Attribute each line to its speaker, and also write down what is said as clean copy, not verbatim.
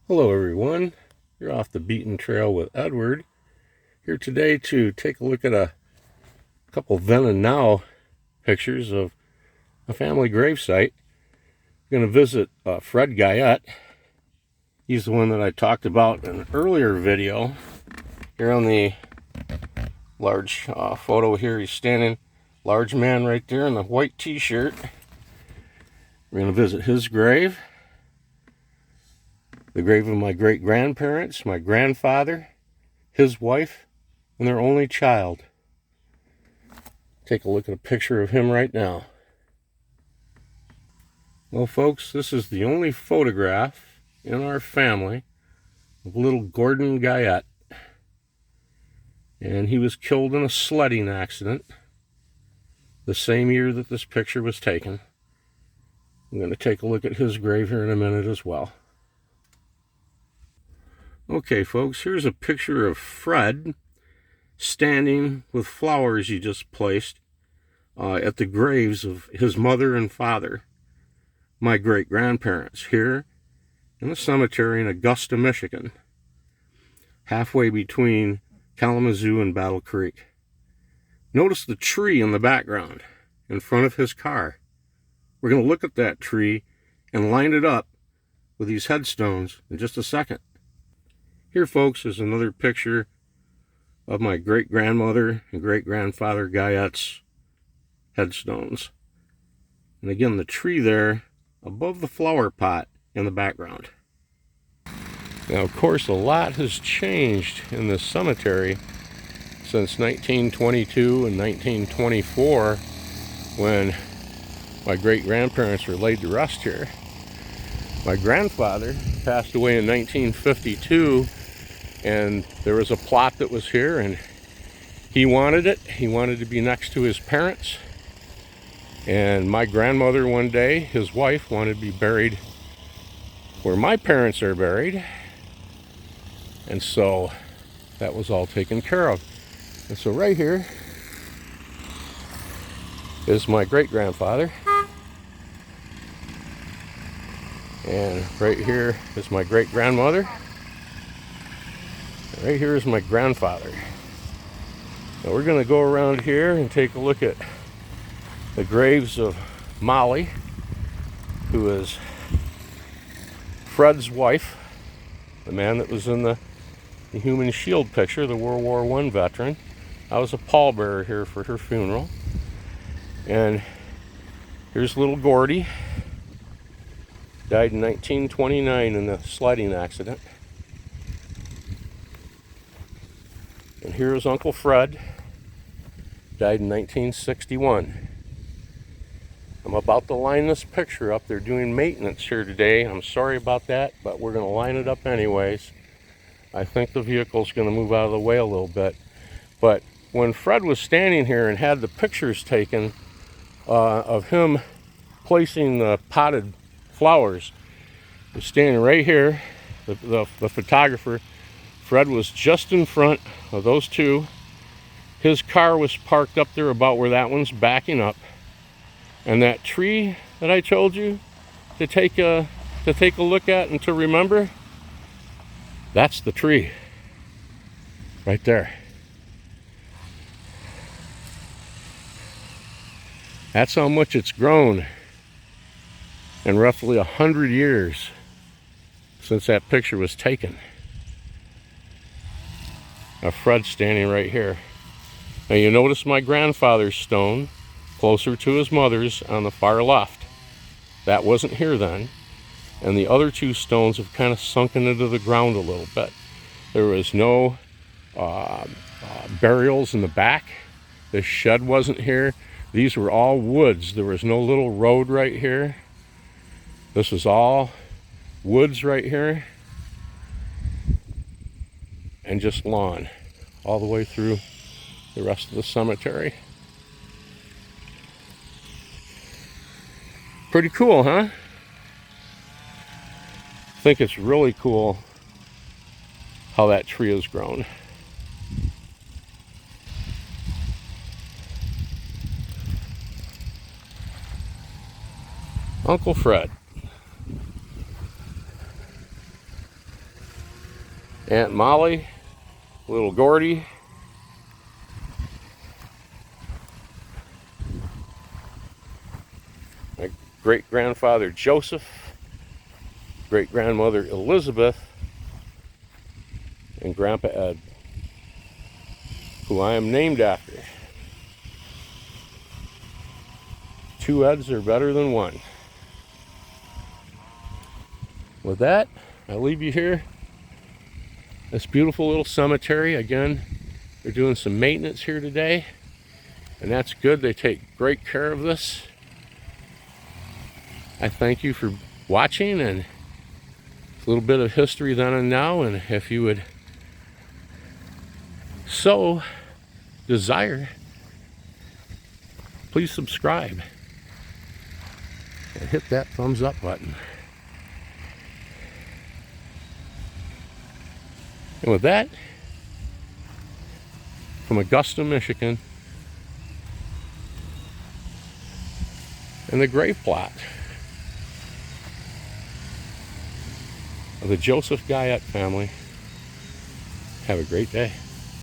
Speaker 1: Hello everyone, you're off the beaten trail with Edward, here today to take a look at a couple then and now pictures of a family gravesite. I'm going to visit Fred Guyette. He's the one that I talked about in an earlier video. Here on the large photo here, he's standing, large man right there in the white t-shirt. We're going to visit his grave. The grave of my great-grandparents, my grandfather, his wife, and their only child. Take a look at a picture of him right now. Well, folks, this is the only photograph in our family of little Gordon Guyette. And he was killed in a sledding accident the same year that this picture was taken. I'm going to take a look at his grave here in a minute as well. Okay, folks, here's a picture of Fred standing with flowers he just placed at the graves of his mother and father, my great-grandparents, here in the cemetery in Augusta, Michigan, halfway between Kalamazoo and Battle Creek. Notice the tree in the background in front of his car. We're going to look at that tree and line it up with these headstones in just a second. Here, folks, is another picture of my great-grandmother and great-grandfather Guyette's headstones. And again, the tree there above the flower pot in the background. Now, of course, a lot has changed in this cemetery since 1922 and 1924 when my great-grandparents were laid to rest here. My grandfather passed away in 1952, and there was a plot that was here, and he wanted it. He wanted to be next to his parents. And my grandmother one day, his wife, wanted to be buried where my parents are buried. And so that was all taken care of. And so right here is my great-grandfather. And right here is my great-grandmother. Right here is my grandfather. Now we're going to go around here and take a look at the graves of Molly, who is Fred's wife, the man that was in the Human Shield picture, the World War I veteran. I was a pallbearer here for her funeral. And here's little Gordy. Died in 1929 in a sledding accident. And here is Uncle Fred. Died in 1961. I'm about to line this picture up. They're doing maintenance here today. I'm sorry about that, but we're going to line it up anyways. I think the vehicle's going to move out of the way a little bit. But when Fred was standing here and had the pictures taken of him placing the potted flowers, he was standing right here. The photographer, Fred, was just in front of those two. His car was parked up there about where that one's backing up. And that tree that I told you to take a look at and to remember, that's the tree right there. That's how much it's grown in roughly 100 years since that picture was taken. Now Fred's standing right here. Now you notice my grandfather's stone closer to his mother's on the far left. That wasn't here then. And the other two stones have kind of sunken into the ground a little bit. There was no burials in the back. The shed wasn't here. These were all woods. There was no little road right here. This was all woods right here. And just lawn all the way through the rest of the cemetery. Pretty cool, huh? I think it's really cool how that tree has grown. Uncle Fred. Aunt Molly, little Gordy, my great-grandfather Joseph, great-grandmother Elizabeth, and Grandpa Ed, who I am named after. 2 Eds are better than 1. With that, I leave you here. This beautiful little cemetery. Again, they're doing some maintenance here today, and that's good. They take great care of this. I thank you for watching, and a little bit of history then and now, and if you would so desire, please subscribe and hit that thumbs up button. And with that, from Augusta, Michigan, and the grave plot of the Joseph Guyette family, have a great day.